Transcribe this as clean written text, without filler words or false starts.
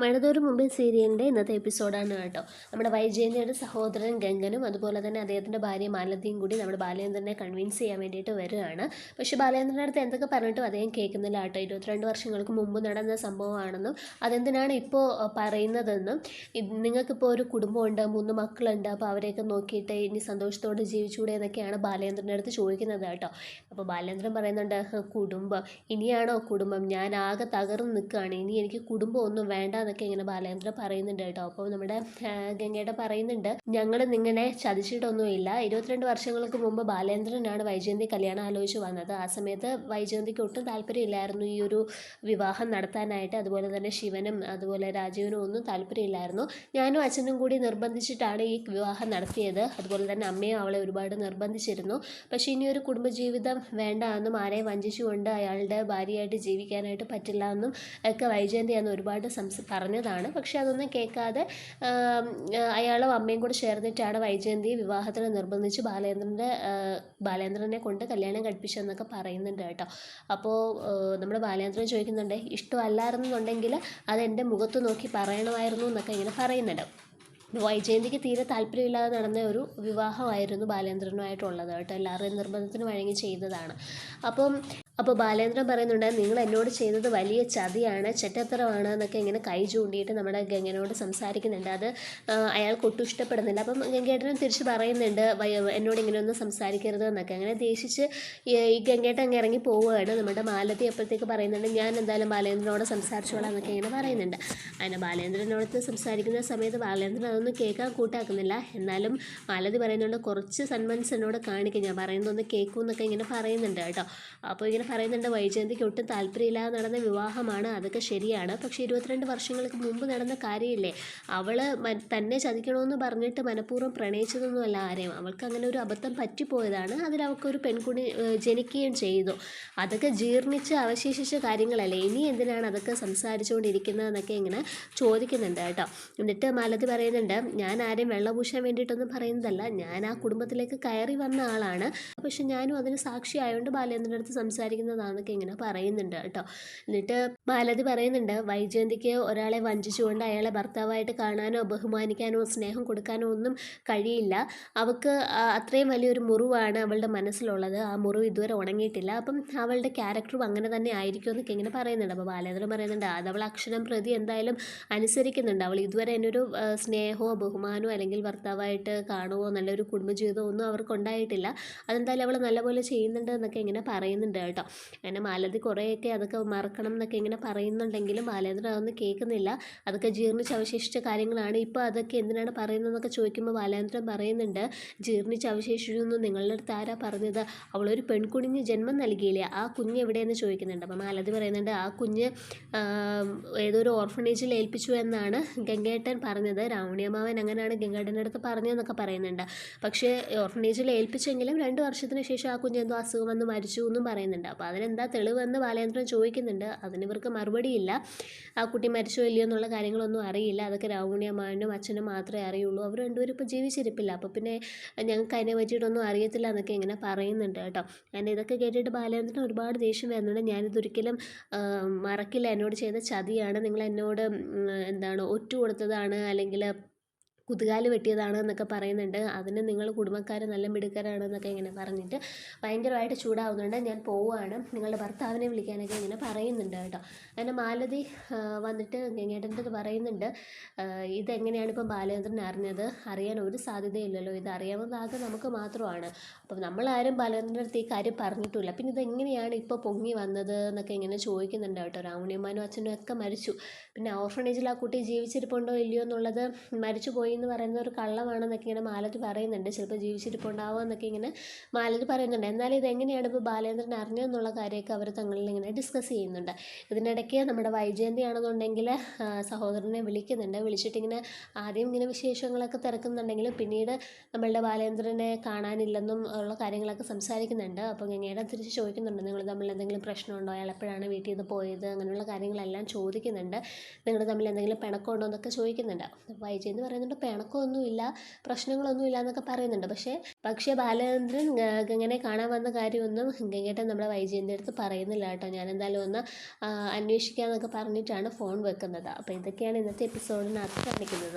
മഴതോറും മുമ്പേ സീരിയലിൻ്റെ ഇന്നത്തെ എപ്പിസോഡാണ് കേട്ടോ. നമ്മുടെ വൈജയന്തിയുടെ സഹോദരൻ ഗംഗനും അതുപോലെ തന്നെ അദ്ദേഹത്തിൻ്റെ ഭാര്യ മാലതിയും കൂടി നമ്മുടെ ബാലേന്ദ്രനെ കൺവിൻസ് ചെയ്യാൻ വേണ്ടിയിട്ട് വരികയാണ്. പക്ഷേ ബാലേന്ദ്രൻ്റെ അടുത്ത് എന്തൊക്കെ പറഞ്ഞിട്ടും അദ്ദേഹം കേൾക്കുന്നില്ല കേട്ടോ. 22 വർഷങ്ങൾക്ക് മുമ്പ് നടന്ന സംഭവമാണെന്നും അതെന്തിനാണ് ഇപ്പോൾ പറയുന്നതെന്നും നിങ്ങൾക്കിപ്പോൾ ഒരു കുടുംബമുണ്ട്, 3 മക്കളുണ്ട്, അപ്പോൾ അവരെയൊക്കെ നോക്കിയിട്ട് ഇനി സന്തോഷത്തോടെ ജീവിച്ചുകൂടെ എന്നൊക്കെയാണ് ബാലേന്ദ്രൻ്റെ അടുത്ത് ചോദിക്കുന്നത് കേട്ടോ. അപ്പോൾ ബാലേന്ദ്രൻ പറയുന്നുണ്ട്, കുടുംബം ഇനിയാണോ കുടുംബം, ഞാൻ ആകെ തകർന്ന് നിൽക്കുകയാണ്, ഇനി എനിക്ക് കുടുംബം ഒന്നും വേണ്ട എന്നൊക്കെ ഇങ്ങനെ ബാലേന്ദ്രൻ പറയുന്നുണ്ട് കേട്ടോ. അപ്പോൾ നമ്മുടെ ഗംഗയുടെ പറയുന്നുണ്ട്, ഞങ്ങൾ നിങ്ങളെ ചതിച്ചിട്ടൊന്നുമില്ല. 22 വർഷങ്ങൾക്ക് മുമ്പ് ബാലേന്ദ്രനാണ് വൈജയന്തി കല്യാണം ആലോചിച്ച് വന്നത്. ആ സമയത്ത് വൈജയന്തിക്ക് ഒട്ടും താല്പര്യമില്ലായിരുന്നു ഈ ഒരു വിവാഹം നടത്താനായിട്ട്. അതുപോലെ തന്നെ ശിവനും അതുപോലെ രാജീവിനും ഒന്നും താല്പര്യമില്ലായിരുന്നു. ഞാനും അച്ഛനും കൂടി നിർബന്ധിച്ചിട്ടാണ് ഈ വിവാഹം നടത്തിയത്. അതുപോലെ തന്നെ അമ്മയും അവളെ ഒരുപാട് നിർബന്ധിച്ചിരുന്നു. പക്ഷേ ഇനിയൊരു കുടുംബജീവിതം വേണ്ട എന്നും ആരെയും വഞ്ചിച്ചുകൊണ്ട് അയാളുടെ ഭാര്യയായിട്ട് ജീവിക്കാനായിട്ട് പറ്റില്ല എന്നും ഒക്കെ വൈജയന്തി അന്ന് ഒരുപാട് പറഞ്ഞതാണ്. പക്ഷേ അതൊന്നും കേൾക്കാതെ അയാളും അമ്മയും കൂടെ ചേർന്നിട്ടാണ് വൈജയന്തിയെ വിവാഹത്തിന് നിർബന്ധിച്ച് ബാലേന്ദ്രനെ കൊണ്ട് കല്യാണം കഴിപ്പിച്ചതെന്നൊക്കെ പറയുന്നുണ്ട് കേട്ടോ. അപ്പോൾ നമ്മുടെ ബാലേന്ദ്രൻ ചോദിക്കുന്നുണ്ട്, ഇഷ്ടമല്ലായിരുന്നുണ്ടെങ്കിൽ അതെൻ്റെ മുഖത്ത് നോക്കി പറയണമായിരുന്നു എന്നൊക്കെ ഇങ്ങനെ പറയുന്നുണ്ട്. വൈജയന്തിക്ക് തീരെ താല്പര്യമില്ലാതെ നടന്ന ഒരു വിവാഹമായിരുന്നു ബാലേന്ദ്രനുമായിട്ടുള്ളത് കേട്ടോ. എല്ലാവരുടെയും നിർബന്ധത്തിന് വഴങ്ങി ചെയ്തതാണ്. അപ്പോൾ ബാലേന്ദ്രൻ പറയുന്നുണ്ട്, നിങ്ങൾ എന്നോട് ചെയ്തത് വലിയ ചതിയാണ്, ചെറ്റത്തരമാണ് എന്നൊക്കെ ഇങ്ങനെ കൈ ചൂണ്ടിയിട്ട് നമ്മുടെ ഗംഗനോട് സംസാരിക്കുന്നുണ്ട്. അത് അയാൾക്ക് ഒട്ടും ഇഷ്ടപ്പെടുന്നില്ല. അപ്പം ഗംഗേട്ടനും തിരിച്ച് പറയുന്നുണ്ട്, എന്നോട് ഇങ്ങനെയൊന്നും സംസാരിക്കരുത് എന്നൊക്കെ. അങ്ങനെ ദേഷിച്ച് ഈ ഗംഗേട്ടൻ അങ്ങ് ഇറങ്ങി പോവുകയാണ്. നമ്മുടെ മാലതി അപ്പോഴത്തേക്ക് പറയുന്നുണ്ട്, ഞാൻ എന്തായാലും ബാലേന്ദ്രനോട് സംസാരിച്ചോളാം എന്നൊക്കെ ഇങ്ങനെ പറയുന്നുണ്ട്. അങ്ങനെ ബാലേന്ദ്രനോട് സംസാരിക്കുന്ന സമയത്ത് ബാലേന്ദ്രൻ അതൊന്നും കേൾക്കാൻ കൂട്ടാക്കുന്നില്ല. എന്നാലും മാലതി പറയുന്നുണ്ട്, കുറച്ച് സന്മനസ് എന്നോട് കാണിക്കും, ഞാൻ പറയുന്നതൊന്ന് കേൾക്കും എന്നൊക്കെ ഇങ്ങനെ പറയുന്നുണ്ട് കേട്ടോ. അപ്പോൾ ഇങ്ങനെ പറയുന്നുണ്ട്, വൈജയന്തിക്ക് ഒട്ടും താല്പര്യമില്ലാതെ നടന്ന വിവാഹമാണ്, അതൊക്കെ ശരിയാണ്. പക്ഷേ 22 വർഷങ്ങൾക്ക് മുമ്പ് നടന്ന കാര്യമില്ലേ, അവൾ തന്നെ ചതിക്കണമെന്ന് പറഞ്ഞിട്ട് മനഃപൂർവ്വം പ്രണയിച്ചതൊന്നുമല്ല ആരെയും. അവൾക്ക് അങ്ങനെ ഒരു അബദ്ധം പറ്റിപ്പോയതാണ്. അതിൽ അവൾക്കൊരു പെൺകുടി ജനിക്കുകയും ചെയ്തു. അതൊക്കെ ജീർണിച്ച് അവശേഷിച്ച കാര്യങ്ങളല്ലേ, ഇനി എന്തിനാണ് അതൊക്കെ സംസാരിച്ചുകൊണ്ടിരിക്കുന്നതെന്നൊക്കെ ഇങ്ങനെ ചോദിക്കുന്നുണ്ട് കേട്ടോ. എന്നിട്ട് മാലതി പറയുന്നുണ്ട്, ഞാൻ ആരെയും വെള്ളപൂശാൻ വേണ്ടിയിട്ടൊന്നും പറയുന്നതല്ല, ഞാൻ ആ കുടുംബത്തിലേക്ക് കയറി വന്ന ആളാണ്. പക്ഷെ ഞാനും അതിന് സാക്ഷിയായതുകൊണ്ട് ബാലേന്ദ്രൻ്റെ അടുത്ത് സംസാരിക്കുന്നതാണെന്നൊക്കെ ഇങ്ങനെ പറയുന്നുണ്ട് കേട്ടോ. എന്നിട്ട് മാലതി പറയുന്നുണ്ട്, വൈജയന്തിക്ക് ഒരാളെ വഞ്ചിച്ചുകൊണ്ട് അയാളെ ഭർത്താവായിട്ട് കാണാനോ ബഹുമാനിക്കാനോ സ്നേഹം കൊടുക്കാനോ ഒന്നും കഴിയില്ല. അവൾക്ക് അത്രയും വലിയൊരു മുറിവാണ് അവളുടെ മനസ്സിലുള്ളത്. ആ മുറിവ് ഇതുവരെ ഉണങ്ങിയിട്ടില്ല. അപ്പം അവളുടെ ക്യാരക്ടറും അങ്ങനെ തന്നെ ആയിരിക്കും എന്നൊക്കെ ഇങ്ങനെ പറയുന്നുണ്ട്. അപ്പോൾ ബാലേന്ദ്രൻ പറയുന്നുണ്ട്, അതവൾ അക്ഷരം പ്രതി എന്തായാലും അനുസരിക്കുന്നുണ്ട്. അവൾ ഇതുവരെ എന്നൊരു സ്നേഹമോ ബഹുമാനമോ അല്ലെങ്കിൽ ഭർത്താവായിട്ട് കാണുമോ നല്ലൊരു കുടുംബജീവിതമോ ഒന്നും അവർക്ക് ഉണ്ടായിട്ടില്ല. അതെന്തായാലും അവൾ നല്ലപോലെ ചെയ്യുന്നുണ്ട് എന്നൊക്കെ ഇങ്ങനെ പറയുന്നുണ്ട് കേട്ടോ. അങ്ങനെ മാലതി കുറേയൊക്കെ അതൊക്കെ മറക്കണം എന്നൊക്കെ ഇങ്ങനെ പറയുന്നുണ്ടെങ്കിലും ബാലേന്ദ്രൻ അതൊന്നും കേൾക്കുന്നില്ല. അതൊക്കെ ജീർണിച്ച് അവശേഷിച്ച കാര്യങ്ങളാണ്. ഇപ്പോൾ അതൊക്കെ എന്തിനാണ് പറയുന്നതെന്നൊക്കെ ചോദിക്കുമ്പോൾ ബാലേന്ദ്രൻ പറയുന്നുണ്ട്, ജീർണിച്ച് അവശേഷിച്ചു നിങ്ങളുടെ അടുത്ത് ആരാ പറഞ്ഞത്, അവളൊരു പെൺകുഞ്ഞിന് ജന്മം നൽകിയില്ലേ, ആ കുഞ്ഞ് എവിടെയെന്ന് ചോദിക്കുന്നുണ്ട്. അപ്പോൾ മാലതി പറയുന്നുണ്ട്, ആ കുഞ്ഞ് ഏതൊരു ഓർഫനേജിൽ ഏൽപ്പിച്ചു എന്നാണ് ഗംഗേട്ടൻ പറഞ്ഞത്. രാവണിയമ്മാവൻ അങ്ങനെയാണ് ഗംഗേട്ടൻ്റെ അടുത്ത് പറഞ്ഞതെന്നൊക്കെ പറയുന്നുണ്ട്. പക്ഷേ ഓർഫനേജിൽ ഏൽപ്പിച്ചെങ്കിലും 2 വർഷത്തിന് ശേഷം ആ കുഞ്ഞ് എന്തോ അസുഖം വന്ന് മരിച്ചു എന്നും പറയുന്നുണ്ട്. അപ്പോൾ അതിനെന്താ തെളിവെന്ന് ബാലേന്ദ്രൻ ചോദിക്കുന്നുണ്ട്. അതിന് ഇവർക്ക് മറുപടിയില്ല. ആ കുട്ടി മരിച്ചോ ഇല്ലയോ എന്നുള്ള കാര്യങ്ങളൊന്നും അറിയില്ല. അതൊക്കെ രാവണിയമ്മാവനും അച്ഛനും മാത്രമേ അറിയുള്ളൂ. അവർ രണ്ടുപേരും ഇപ്പോൾ ജീവിച്ചിരിപ്പില്ല. അപ്പോൾ പിന്നെ ഞങ്ങൾക്ക് അതിനെ പറ്റിയിട്ടൊന്നും അറിയത്തില്ല എന്നൊക്കെ ഇങ്ങനെ പറയുന്നുണ്ട് കേട്ടോ. ഞാൻ ഇതൊക്കെ കേട്ടിട്ട് ബാലേന്ദ്രൻ ഒരുപാട് ദേഷ്യം വരുന്നുണ്ട്. ഞാനിതൊരിക്കലും മറക്കില്ല, എന്നോട് ചെയ്ത ചതിയാണ്, നിങ്ങൾ എന്നോട് ഒറ്റ കൊടുത്തതാണ് അല്ലെങ്കിൽ കുതുകാല് വെട്ടിയതാണ് എന്നൊക്കെ പറയുന്നുണ്ട്. അതിന് നിങ്ങൾ കുടുംബക്കാർ നല്ല മിടുക്കരാണ് എന്നൊക്കെ ഇങ്ങനെ പറഞ്ഞിട്ട് ഭയങ്കരമായിട്ട് ചൂടാവുന്നുണ്ട്. ഞാൻ പോവുകയാണ്, നിങ്ങളുടെ ഭർത്താവിനെ വിളിക്കാനൊക്കെ ഇങ്ങനെ പറയുന്നുണ്ട് കേട്ടോ. അങ്ങനെ മാലതി വന്നിട്ട് ഗംഗേട്ടൻ്റെ അടുത്ത് പറയുന്നുണ്ട്, ഇതെങ്ങനെയാണ് ഇപ്പം ബാലേന്ദ്രൻ അറിഞ്ഞത്, അറിയാൻ ഒരു സാധ്യതയില്ലല്ലോ, ഇത് അറിയാവുന്നതാകെ നമുക്ക് മാത്രമാണ്. അപ്പം നമ്മളാരും ബാലേന്ദ്രൻ്റെ അടുത്ത് ഈ കാര്യം പറഞ്ഞിട്ടില്ല, പിന്നെ ഇതെങ്ങനെയാണ് ഇപ്പോൾ പൊങ്ങി വന്നത് എന്നൊക്കെ ഇങ്ങനെ ചോദിക്കുന്നുണ്ട് കേട്ടോ. രാവണിയമ്മാനും അച്ഛനും ഒക്കെ മരിച്ചു, പിന്നെ ഓർഫനേജിൽ ആ കുട്ടി ജീവിച്ചിരിപ്പുണ്ടോ ഇല്ലയോ എന്നുള്ളത് മരിച്ചു പോയി എന്ന് പറയുന്ന ഒരു കള്ളമാണെന്നൊക്കെ ഇങ്ങനെ മാലതി പറയുന്നുണ്ട്. ചിലപ്പോൾ ജീവിച്ചിരിപ്പുണ്ടാവുക എന്നൊക്കെ ഇങ്ങനെ മാലതി പറയുന്നുണ്ട്. എന്നാലും ഇതെങ്ങനെയാണ് ഇപ്പോൾ ബാലേന്ദ്രൻ അറിഞ്ഞതെന്നുള്ള കാര്യമൊക്കെ അവർ തങ്ങളിൽ ഇങ്ങനെ ഡിസ്കസ് ചെയ്യുന്നുണ്ട്. ഇതിനിടയ്ക്ക് നമ്മുടെ വൈജയന്തി ആണെന്നുണ്ടെങ്കിൽ സഹോദരനെ വിളിക്കുന്നുണ്ട്. വിളിച്ചിട്ടിങ്ങനെ ആദ്യം ഇങ്ങനെ വിശേഷങ്ങളൊക്കെ തിരക്കുന്നുണ്ടെങ്കിലും പിന്നീട് നമ്മളുടെ ബാലേന്ദ്രനെ കാണാനില്ലെന്നും ഉള്ള കാര്യങ്ങളൊക്കെ സംസാരിക്കുന്നുണ്ട്. അപ്പോൾ ഗംഗയുടെ തിരിച്ച് ചോദിക്കുന്നുണ്ട്, നിങ്ങൾ തമ്മിൽ എന്തെങ്കിലും പ്രശ്നമുണ്ടോ, അയാൾ എപ്പോഴാണ് വീട്ടിൽ നിന്ന് പോയത്, അങ്ങനെയുള്ള കാര്യങ്ങളെല്ലാം ചോദിക്കുന്നുണ്ട്. നിങ്ങൾ തമ്മിൽ എന്തെങ്കിലും പിണക്കമുണ്ടോ എന്നൊക്കെ ചോദിക്കുന്നുണ്ട്. വൈജയന്തി പറയുന്നുണ്ട്, പിണക്കമൊന്നുമില്ല, പ്രശ്നങ്ങളൊന്നുമില്ല എന്നൊക്കെ പറയുന്നുണ്ട്. പക്ഷേ ബാലചന്ദ്രൻ ഗംഗനെ കാണാൻ വന്ന കാര്യമൊന്നും ഗംഗേട്ടൻ നമ്മുടെ വൈജയന്തിയുടെ അടുത്ത് പറയുന്നില്ല കേട്ടോ. ഞാനെന്തായാലും ഒന്ന് അന്വേഷിക്കാമെന്നൊക്കെ പറഞ്ഞിട്ടാണ് ഫോൺ വെക്കുന്നത്. അപ്പോൾ ഇതൊക്കെയാണ് ഇന്നത്തെ എപ്പിസോഡിനകത്ത് കാണിക്കുന്നത്.